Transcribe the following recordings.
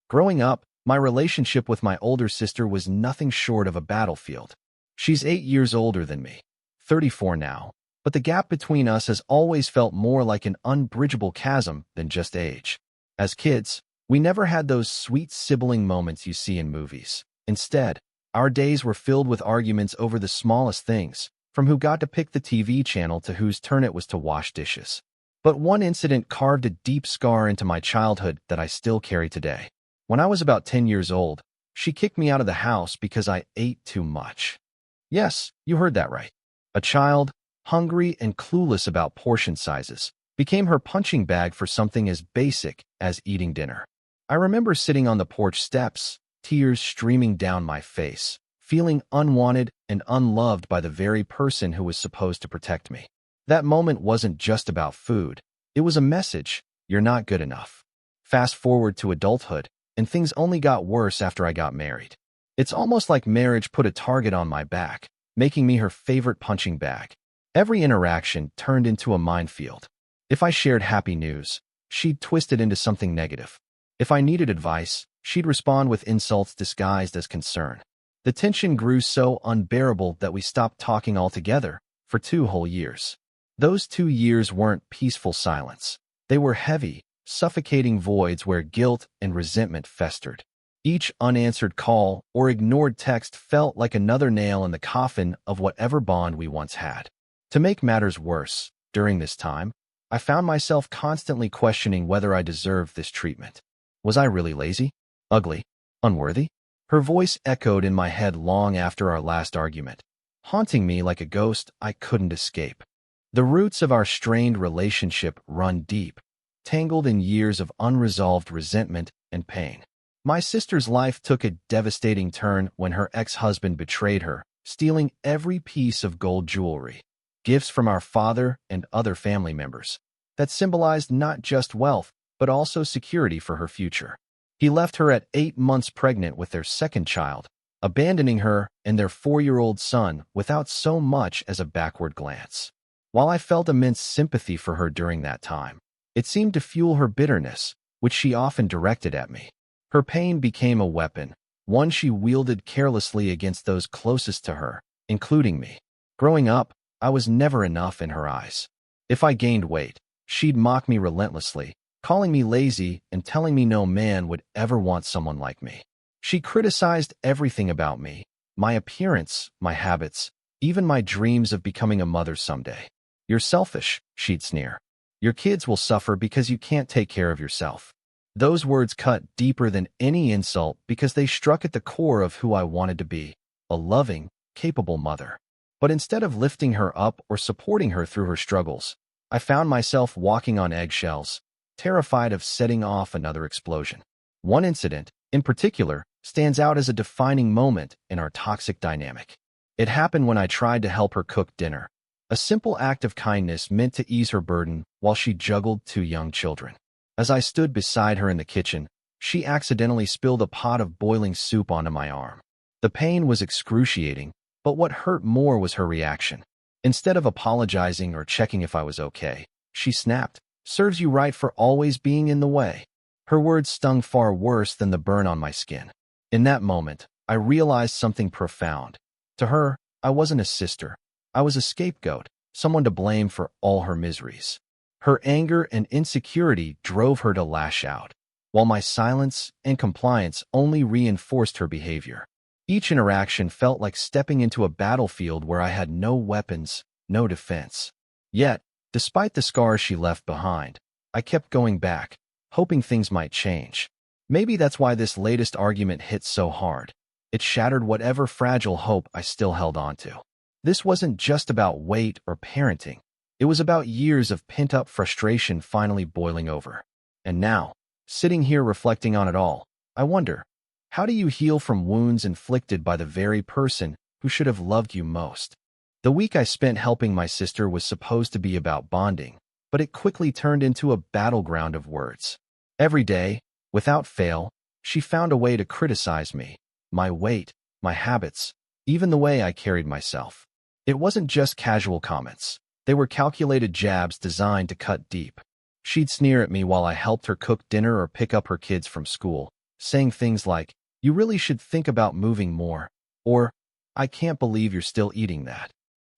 Growing up, my relationship with my older sister was nothing short of a battlefield. She's 8 years older than me, 34 now, but the gap between us has always felt more like an unbridgeable chasm than just age. As kids, we never had those sweet sibling moments you see in movies. Instead, our days were filled with arguments over the smallest things, from who got to pick the TV channel to whose turn it was to wash dishes. But one incident carved a deep scar into my childhood that I still carry today. When I was about 10 years old, she kicked me out of the house because I ate too much. Yes, you heard that right. A child, hungry and clueless about portion sizes, became her punching bag for something as basic as eating dinner. I remember sitting on the porch steps, tears streaming down my face, feeling unwanted and unloved by the very person who was supposed to protect me. That moment wasn't just about food. It was a message: you're not good enough. Fast forward to adulthood, and things only got worse after I got married. It's almost like marriage put a target on my back, making me her favorite punching bag. Every interaction turned into a minefield. If I shared happy news, she'd twist it into something negative. If I needed advice, she'd respond with insults disguised as concern. The tension grew so unbearable that we stopped talking altogether for 2 whole years. Those 2 years weren't peaceful silence. They were heavy, suffocating voids where guilt and resentment festered. Each unanswered call or ignored text felt like another nail in the coffin of whatever bond we once had. To make matters worse, during this time, I found myself constantly questioning whether I deserved this treatment. Was I really lazy? Ugly? Unworthy? Her voice echoed in my head long after our last argument, haunting me like a ghost I couldn't escape. The roots of our strained relationship run deep, tangled in years of unresolved resentment and pain. My sister's life took a devastating turn when her ex-husband betrayed her, stealing every piece of gold jewelry, gifts from our father and other family members, that symbolized not just wealth, but also security for her future. He left her at 8 months pregnant with their second child, abandoning her and their 4-year-old son without so much as a backward glance. While I felt immense sympathy for her during that time, it seemed to fuel her bitterness, which she often directed at me. Her pain became a weapon, one she wielded carelessly against those closest to her, including me. Growing up, I was never enough in her eyes. If I gained weight, she'd mock me relentlessly, calling me lazy and telling me no man would ever want someone like me. She criticized everything about me: my appearance, my habits, even my dreams of becoming a mother someday. "You're selfish," she'd sneer. "Your kids will suffer because you can't take care of yourself." Those words cut deeper than any insult because they struck at the core of who I wanted to be: a loving, capable mother. But instead of lifting her up or supporting her through her struggles, I found myself walking on eggshells, terrified of setting off another explosion. One incident, in particular, stands out as a defining moment in our toxic dynamic. It happened when I tried to help her cook dinner, a simple act of kindness meant to ease her burden while she juggled 2 young children. As I stood beside her in the kitchen, she accidentally spilled a pot of boiling soup onto my arm. The pain was excruciating, but what hurt more was her reaction. Instead of apologizing or checking if I was okay, she snapped, "Serves you right for always being in the way." Her words stung far worse than the burn on my skin. In that moment, I realized something profound. To her, I wasn't a sister. I was a scapegoat, someone to blame for all her miseries. Her anger and insecurity drove her to lash out, while my silence and compliance only reinforced her behavior. Each interaction felt like stepping into a battlefield where I had no weapons, no defense. Yet, despite the scars she left behind, I kept going back, hoping things might change. Maybe that's why this latest argument hit so hard. It shattered whatever fragile hope I still held on to. This wasn't just about weight or parenting. It was about years of pent-up frustration finally boiling over. And now, sitting here reflecting on it all, I wonder, how do you heal from wounds inflicted by the very person who should have loved you most? The week I spent helping my sister was supposed to be about bonding, but it quickly turned into a battleground of words. Every day, without fail, she found a way to criticize me, my weight, my habits, even the way I carried myself. It wasn't just casual comments. They were calculated jabs designed to cut deep. She'd sneer at me while I helped her cook dinner or pick up her kids from school, saying things like, "You really should think about moving more," or "I can't believe you're still eating that."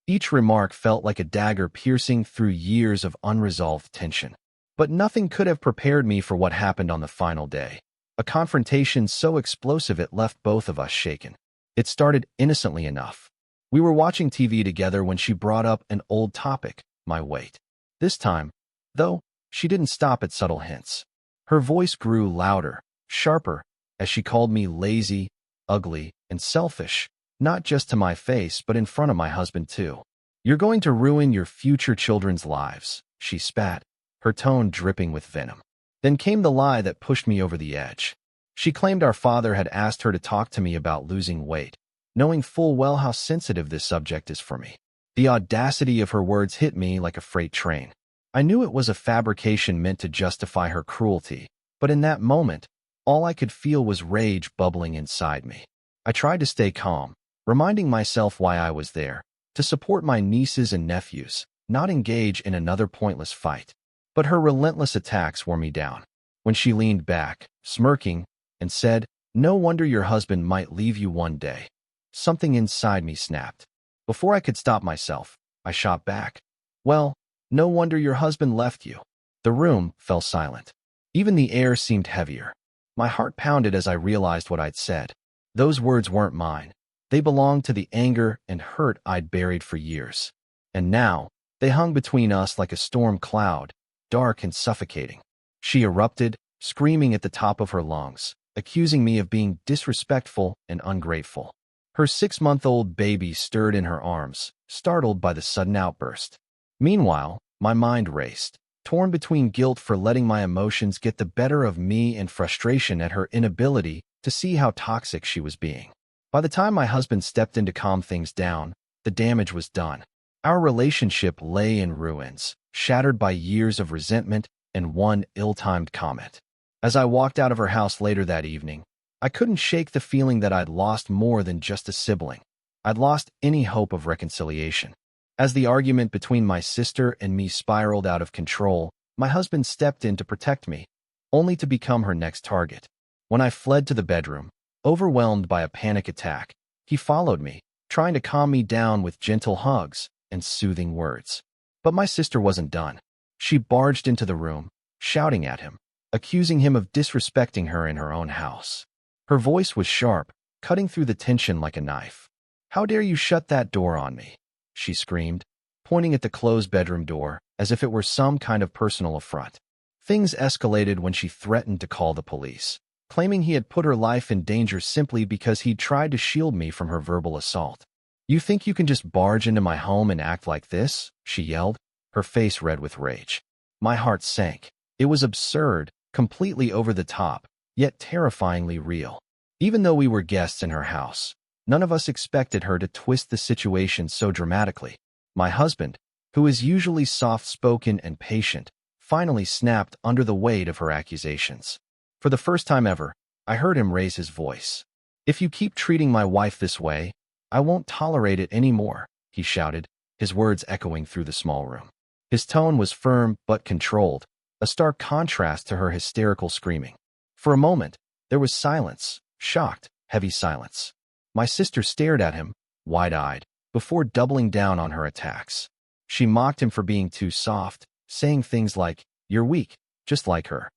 Each remark felt like a dagger piercing through years of unresolved tension. But nothing could have prepared me for what happened on the final day. A confrontation so explosive it left both of us shaken. It started innocently enough. We were watching TV together when she brought up an old topic, my weight. This time, though, she didn't stop at subtle hints. Her voice grew louder, sharper, as she called me lazy, ugly, and selfish, not just to my face but in front of my husband too. "You're going to ruin your future children's lives," she spat, her tone dripping with venom. Then came the lie that pushed me over the edge. She claimed our father had asked her to talk to me about losing weight, knowing full well how sensitive this subject is for me. The audacity of her words hit me like a freight train. I knew it was a fabrication meant to justify her cruelty, but in that moment, all I could feel was rage bubbling inside me. I tried to stay calm, reminding myself why I was there, to support my nieces and nephews, not engage in another pointless fight. But her relentless attacks wore me down. When she leaned back, smirking, and said, "No wonder your husband might leave you one day," something inside me snapped. Before I could stop myself, I shot back, "Well, no wonder your husband left you." The room fell silent. Even the air seemed heavier. My heart pounded as I realized what I'd said. Those words weren't mine. They belonged to the anger and hurt I'd buried for years. And now, they hung between us like a storm cloud, dark and suffocating. She erupted, screaming at the top of her lungs, accusing me of being disrespectful and ungrateful. Her 6-month-old baby stirred in her arms, startled by the sudden outburst. Meanwhile, my mind raced, torn between guilt for letting my emotions get the better of me and frustration at her inability to see how toxic she was being. By the time my husband stepped in to calm things down, the damage was done. Our relationship lay in ruins, shattered by years of resentment and one ill-timed comment. As I walked out of her house later that evening, I couldn't shake the feeling that I'd lost more than just a sibling. I'd lost any hope of reconciliation. As the argument between my sister and me spiraled out of control, my husband stepped in to protect me, only to become her next target. When I fled to the bedroom, overwhelmed by a panic attack, he followed me, trying to calm me down with gentle hugs and soothing words. But my sister wasn't done. She barged into the room, shouting at him, accusing him of disrespecting her in her own house. Her voice was sharp, cutting through the tension like a knife. "How dare you shut that door on me?" she screamed, pointing at the closed bedroom door as if it were some kind of personal affront. Things escalated when she threatened to call the police, claiming he had put her life in danger simply because he'd tried to shield me from her verbal assault. "You think you can just barge into my home and act like this?" she yelled, her face red with rage. My heart sank. It was absurd, completely over the top, yet terrifyingly real. Even though we were guests in her house, none of us expected her to twist the situation so dramatically. My husband, who is usually soft-spoken and patient, finally snapped under the weight of her accusations. For the first time ever, I heard him raise his voice. "If you keep treating my wife this way, I won't tolerate it anymore," he shouted, his words echoing through the small room. His tone was firm but controlled, a stark contrast to her hysterical screaming. For a moment, there was silence, shocked, heavy silence. My sister stared at him, wide-eyed, before doubling down on her attacks. She mocked him for being too soft, saying things like, "You're weak, just like her."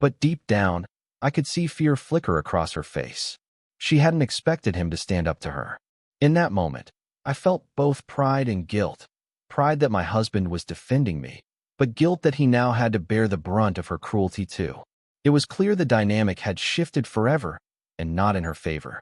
But deep down, I could see fear flicker across her face. She hadn't expected him to stand up to her. In that moment, I felt both pride and guilt. Pride that my husband was defending me, but guilt that he now had to bear the brunt of her cruelty too. It was clear the dynamic had shifted forever, and not in her favor.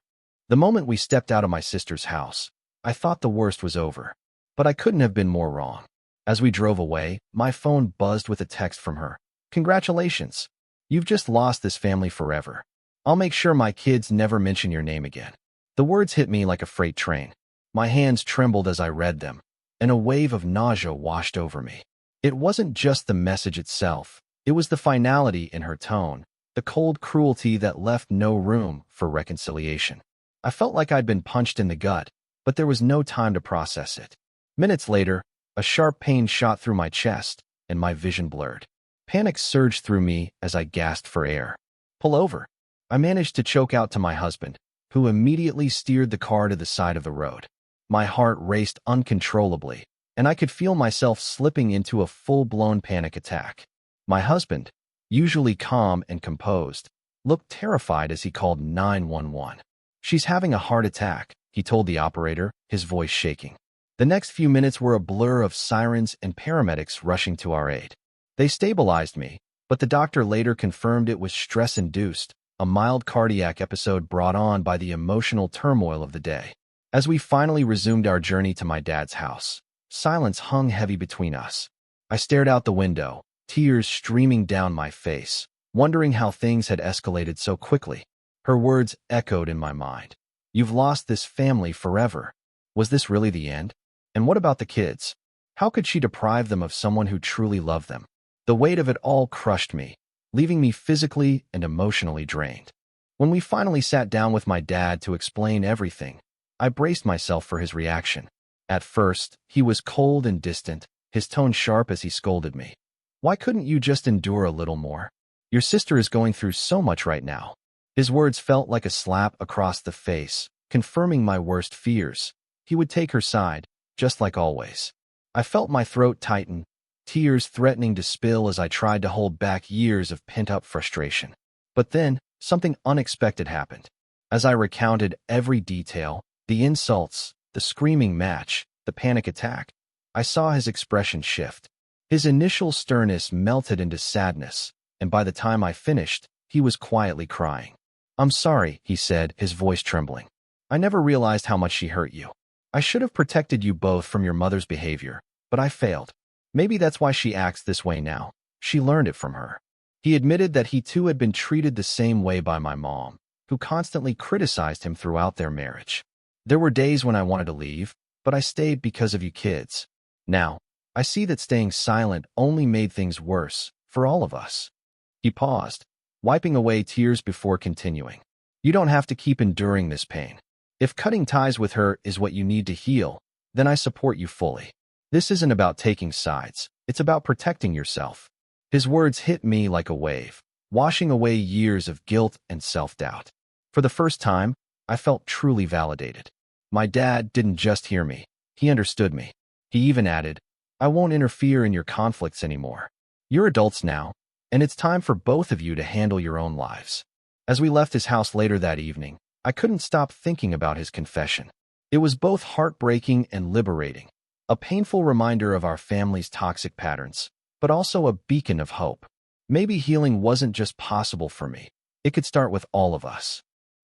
The moment we stepped out of my sister's house, I thought the worst was over. But I couldn't have been more wrong. As we drove away, my phone buzzed with a text from her. "Congratulations. You've just lost this family forever. I'll make sure my kids never mention your name again." The words hit me like a freight train. My hands trembled as I read them, and a wave of nausea washed over me. It wasn't just the message itself. It was the finality in her tone, the cold cruelty that left no room for reconciliation. I felt like I'd been punched in the gut, but there was no time to process it. Minutes later, a sharp pain shot through my chest, and my vision blurred. Panic surged through me as I gasped for air. "Pull over," I managed to choke out to my husband, who immediately steered the car to the side of the road. My heart raced uncontrollably, and I could feel myself slipping into a full-blown panic attack. My husband, usually calm and composed, looked terrified as he called 911. "She's having a heart attack," he told the operator, his voice shaking. The next few minutes were a blur of sirens and paramedics rushing to our aid. They stabilized me, but the doctor later confirmed it was stress-induced, a mild cardiac episode brought on by the emotional turmoil of the day. As we finally resumed our journey to my dad's house, silence hung heavy between us. I stared out the window, tears streaming down my face, wondering how things had escalated so quickly. Her words echoed in my mind. "You've lost this family forever." Was this really the end? And what about the kids? How could she deprive them of someone who truly loved them? The weight of it all crushed me, leaving me physically and emotionally drained. When we finally sat down with my dad to explain everything, I braced myself for his reaction. At first, he was cold and distant, his tone sharp as he scolded me. "Why couldn't you just endure a little more? Your sister is going through so much right now." His words felt like a slap across the face, confirming my worst fears. He would take her side, just like always. I felt my throat tighten, tears threatening to spill as I tried to hold back years of pent-up frustration. But then, something unexpected happened. As I recounted every detail, the insults, the screaming match, the panic attack, I saw his expression shift. His initial sternness melted into sadness, and by the time I finished, he was quietly crying. "I'm sorry," he said, his voice trembling. "I never realized how much she hurt you. I should have protected you both from your mother's behavior, but I failed. Maybe that's why she acts this way now. She learned it from her." He admitted that he too had been treated the same way by my mom, who constantly criticized him throughout their marriage. "There were days when I wanted to leave, but I stayed because of you kids. Now, I see that staying silent only made things worse, for all of us." He paused, wiping away tears before continuing. "You don't have to keep enduring this pain. If cutting ties with her is what you need to heal, then I support you fully. This isn't about taking sides, it's about protecting yourself." His words hit me like a wave, washing away years of guilt and self-doubt. For the first time, I felt truly validated. My dad didn't just hear me, he understood me. He even added, "I won't interfere in your conflicts anymore. You're adults now, and it's time for both of you to handle your own lives." As we left his house later that evening, I couldn't stop thinking about his confession. It was both heartbreaking and liberating, a painful reminder of our family's toxic patterns, but also a beacon of hope. Maybe healing wasn't just possible for me, it could start with all of us.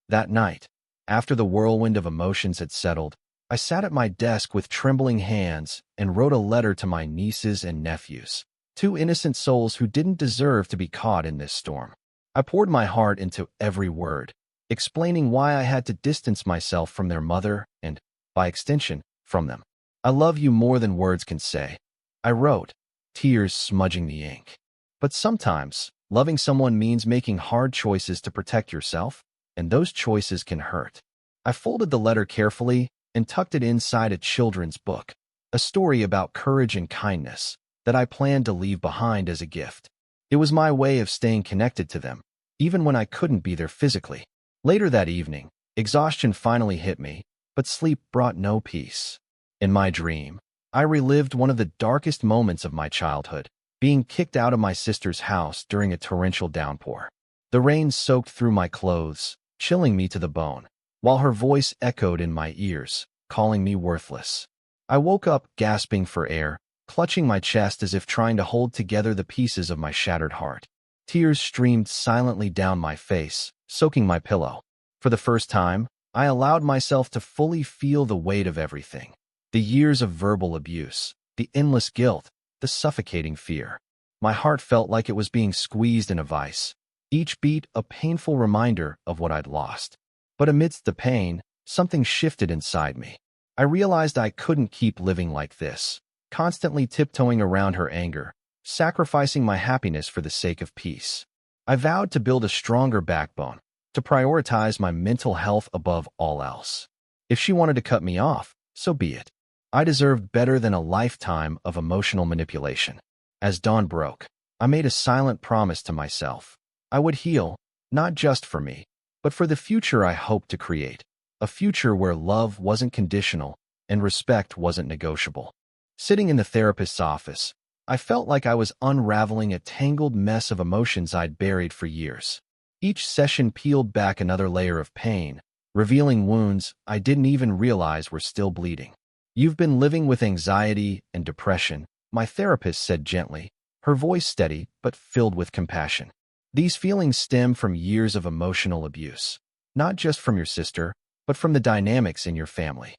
That night, after the whirlwind of emotions had settled, I sat at my desk with trembling hands and wrote a letter to my nieces and nephews, two innocent souls who didn't deserve to be caught in this storm. I poured my heart into every word, explaining why I had to distance myself from their mother and, by extension, from them. "I love you more than words can say," I wrote, tears smudging the ink. But sometimes, loving someone means making hard choices to protect yourself, and those choices can hurt. I folded the letter carefully and tucked it inside a children's book, a story about courage and kindness that I planned to leave behind as a gift. It was my way of staying connected to them, even when I couldn't be there physically. Later that evening, exhaustion finally hit me, but sleep brought no peace. In my dream, I relived one of the darkest moments of my childhood, being kicked out of my sister's house during a torrential downpour. The rain soaked through my clothes, chilling me to the bone, while her voice echoed in my ears, calling me worthless. I woke up gasping for air, clutching my chest as if trying to hold together the pieces of my shattered heart. Tears streamed silently down my face, soaking my pillow. For the first time, I allowed myself to fully feel the weight of everything. The years of verbal abuse, the endless guilt, the suffocating fear. My heart felt like it was being squeezed in a vice, each beat a painful reminder of what I'd lost. But amidst the pain, something shifted inside me. I realized I couldn't keep living like this, constantly tiptoeing around her anger, sacrificing my happiness for the sake of peace. I vowed to build a stronger backbone, to prioritize my mental health above all else. If she wanted to cut me off, so be it. I deserved better than a lifetime of emotional manipulation. As dawn broke, I made a silent promise to myself. I would heal, not just for me, but for the future I hoped to create, a future where love wasn't conditional and respect wasn't negotiable. Sitting in the therapist's office, I felt like I was unraveling a tangled mess of emotions I'd buried for years. Each session peeled back another layer of pain, revealing wounds I didn't even realize were still bleeding. "You've been living with anxiety and depression," my therapist said gently, her voice steady but filled with compassion. "These feelings stem from years of emotional abuse, not just from your sister, but from the dynamics in your family."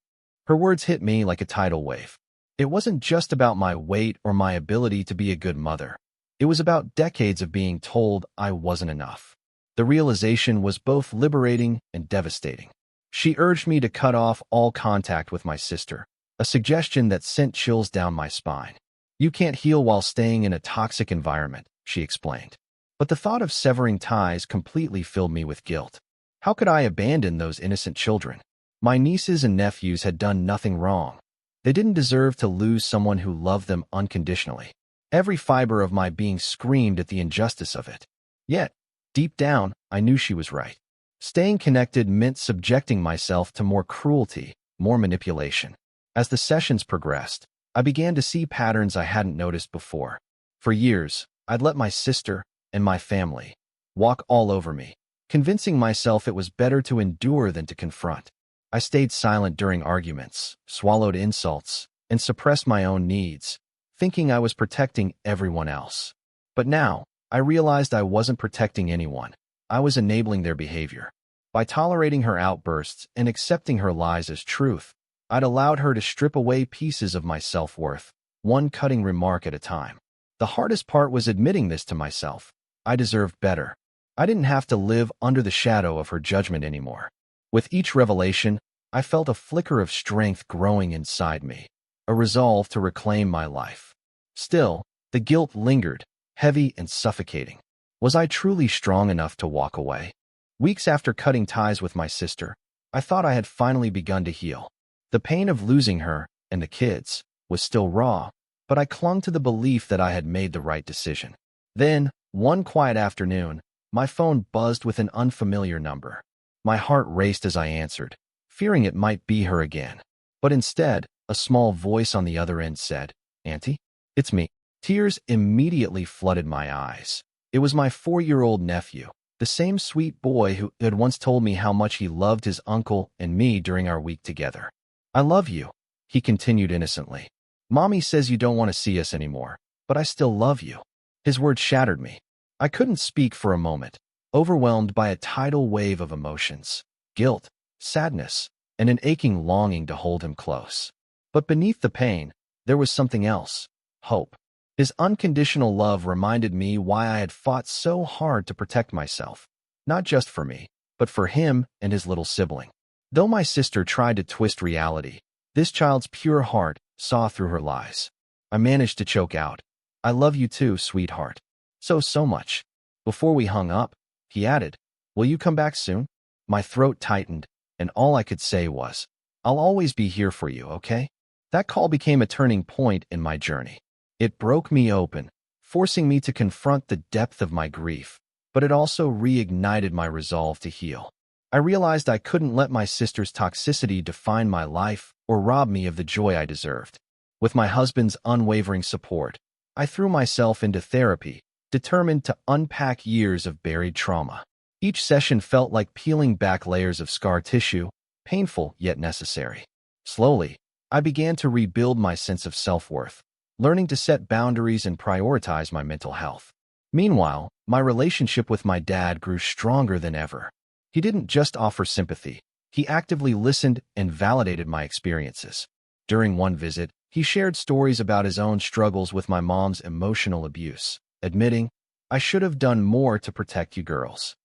Her words hit me like a tidal wave. It wasn't just about my weight or my ability to be a good mother. It was about decades of being told I wasn't enough. The realization was both liberating and devastating. She urged me to cut off all contact with my sister, a suggestion that sent chills down my spine. "You can't heal while staying in a toxic environment," she explained. But the thought of severing ties completely filled me with guilt. How could I abandon those innocent children? My nieces and nephews had done nothing wrong. They didn't deserve to lose someone who loved them unconditionally. Every fiber of my being screamed at the injustice of it. Yet, deep down, I knew she was right. Staying connected meant subjecting myself to more cruelty, more manipulation. As the sessions progressed, I began to see patterns I hadn't noticed before. For years, I'd let my sister and my family walk all over me, convincing myself it was better to endure than to confront. I stayed silent during arguments, swallowed insults, and suppressed my own needs, thinking I was protecting everyone else. But now, I realized I wasn't protecting anyone. I was enabling their behavior. By tolerating her outbursts and accepting her lies as truth, I'd allowed her to strip away pieces of my self-worth, one cutting remark at a time. The hardest part was admitting this to myself. I deserved better. I didn't have to live under the shadow of her judgment anymore. With each revelation, I felt a flicker of strength growing inside me, a resolve to reclaim my life. Still, the guilt lingered, heavy and suffocating. Was I truly strong enough to walk away? Weeks after cutting ties with my sister, I thought I had finally begun to heal. The pain of losing her and the kids was still raw, but I clung to the belief that I had made the right decision. Then, one quiet afternoon, my phone buzzed with an unfamiliar number. My heart raced as I answered, fearing it might be her again. But instead, a small voice on the other end said, "Auntie, it's me." Tears immediately flooded my eyes. It was my 4-year-old nephew, the same sweet boy who had once told me how much he loved his uncle and me during our week together. "I love you," he continued innocently. "Mommy says you don't want to see us anymore, but I still love you." His words shattered me. I couldn't speak for a moment, overwhelmed by a tidal wave of emotions, guilt, sadness, and an aching longing to hold him close. But beneath the pain, there was something else, hope. His unconditional love reminded me why I had fought so hard to protect myself, not just for me, but for him and his little sibling. Though my sister tried to twist reality, this child's pure heart saw through her lies. I managed to choke out, "I love you too, sweetheart. So much." Before we hung up, he added, "Will you come back soon?" My throat tightened, and all I could say was, "I'll always be here for you, okay?" That call became a turning point in my journey. It broke me open, forcing me to confront the depth of my grief, but it also reignited my resolve to heal. I realized I couldn't let my sister's toxicity define my life or rob me of the joy I deserved. With my husband's unwavering support, I threw myself into therapy, determined to unpack years of buried trauma. Each session felt like peeling back layers of scar tissue, painful yet necessary. Slowly, I began to rebuild my sense of self-worth, learning to set boundaries and prioritize my mental health. Meanwhile, my relationship with my dad grew stronger than ever. He didn't just offer sympathy. He actively listened and validated my experiences. During one visit, he shared stories about his own struggles with my mom's emotional abuse, admitting, "I should have done more to protect you girls."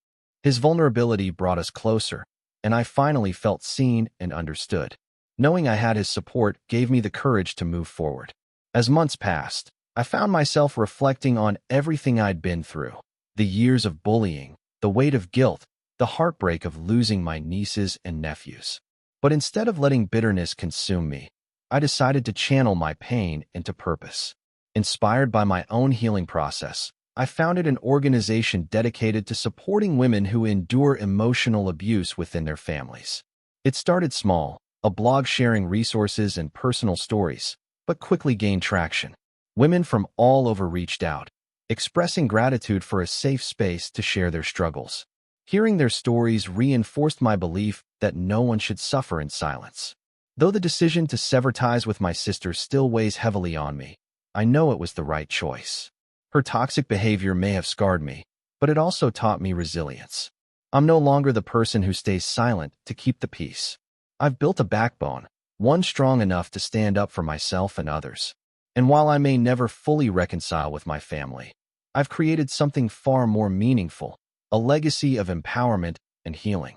His vulnerability brought us closer, and I finally felt seen and understood. Knowing I had his support gave me the courage to move forward. As months passed, I found myself reflecting on everything I'd been through. The years of bullying, the weight of guilt, the heartbreak of losing my nieces and nephews. But instead of letting bitterness consume me, I decided to channel my pain into purpose. Inspired by my own healing process, I founded an organization dedicated to supporting women who endure emotional abuse within their families. It started small, a blog sharing resources and personal stories, but quickly gained traction. Women from all over reached out, expressing gratitude for a safe space to share their struggles. Hearing their stories reinforced my belief that no one should suffer in silence. Though the decision to sever ties with my sister still weighs heavily on me, I know it was the right choice. Her toxic behavior may have scarred me, but it also taught me resilience. I'm no longer the person who stays silent to keep the peace. I've built a backbone, one strong enough to stand up for myself and others. And while I may never fully reconcile with my family, I've created something far more meaningful, a legacy of empowerment and healing.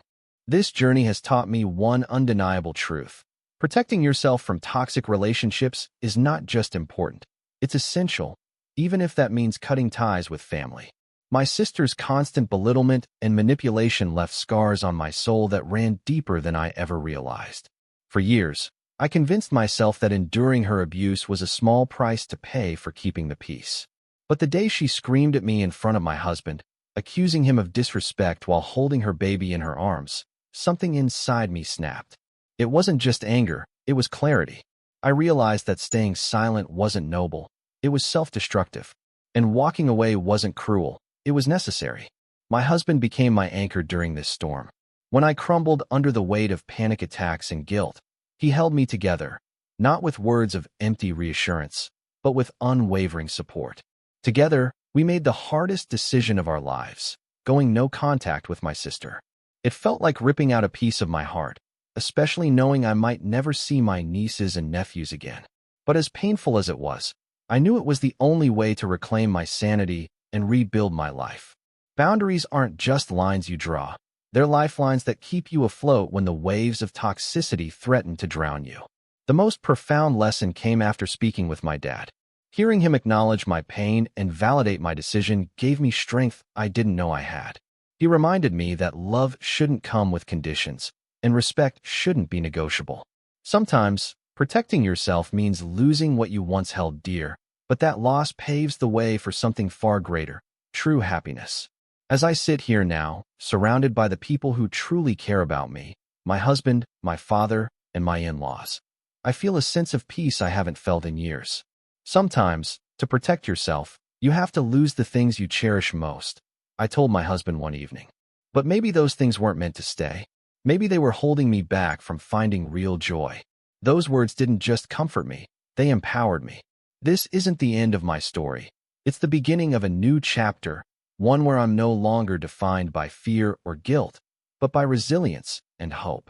This journey has taught me one undeniable truth. Protecting yourself from toxic relationships is not just important, it's essential, even if that means cutting ties with family. My sister's constant belittlement and manipulation left scars on my soul that ran deeper than I ever realized. For years, I convinced myself that enduring her abuse was a small price to pay for keeping the peace. But the day she screamed at me in front of my husband, accusing him of disrespect while holding her baby in her arms, something inside me snapped. It wasn't just anger, it was clarity. I realized that staying silent wasn't noble, it was self-destructive. And walking away wasn't cruel, it was necessary. My husband became my anchor during this storm. When I crumbled under the weight of panic attacks and guilt, he held me together, not with words of empty reassurance, but with unwavering support. Together, we made the hardest decision of our lives, going no contact with my sister. It felt like ripping out a piece of my heart, especially knowing I might never see my nieces and nephews again. But as painful as it was, I knew it was the only way to reclaim my sanity and rebuild my life. Boundaries aren't just lines you draw. They're lifelines that keep you afloat when the waves of toxicity threaten to drown you. The most profound lesson came after speaking with my dad. Hearing him acknowledge my pain and validate my decision gave me strength I didn't know I had. He reminded me that love shouldn't come with conditions, and respect shouldn't be negotiable. Sometimes, protecting yourself means losing what you once held dear, but that loss paves the way for something far greater, true happiness. As I sit here now, surrounded by the people who truly care about me, my husband, my father, and my in-laws, I feel a sense of peace I haven't felt in years. Sometimes, to protect yourself, you have to lose the things you cherish most, I told my husband one evening. But maybe those things weren't meant to stay. Maybe they were holding me back from finding real joy. Those words didn't just comfort me, they empowered me. This isn't the end of my story. It's the beginning of a new chapter, one where I'm no longer defined by fear or guilt, but by resilience and hope.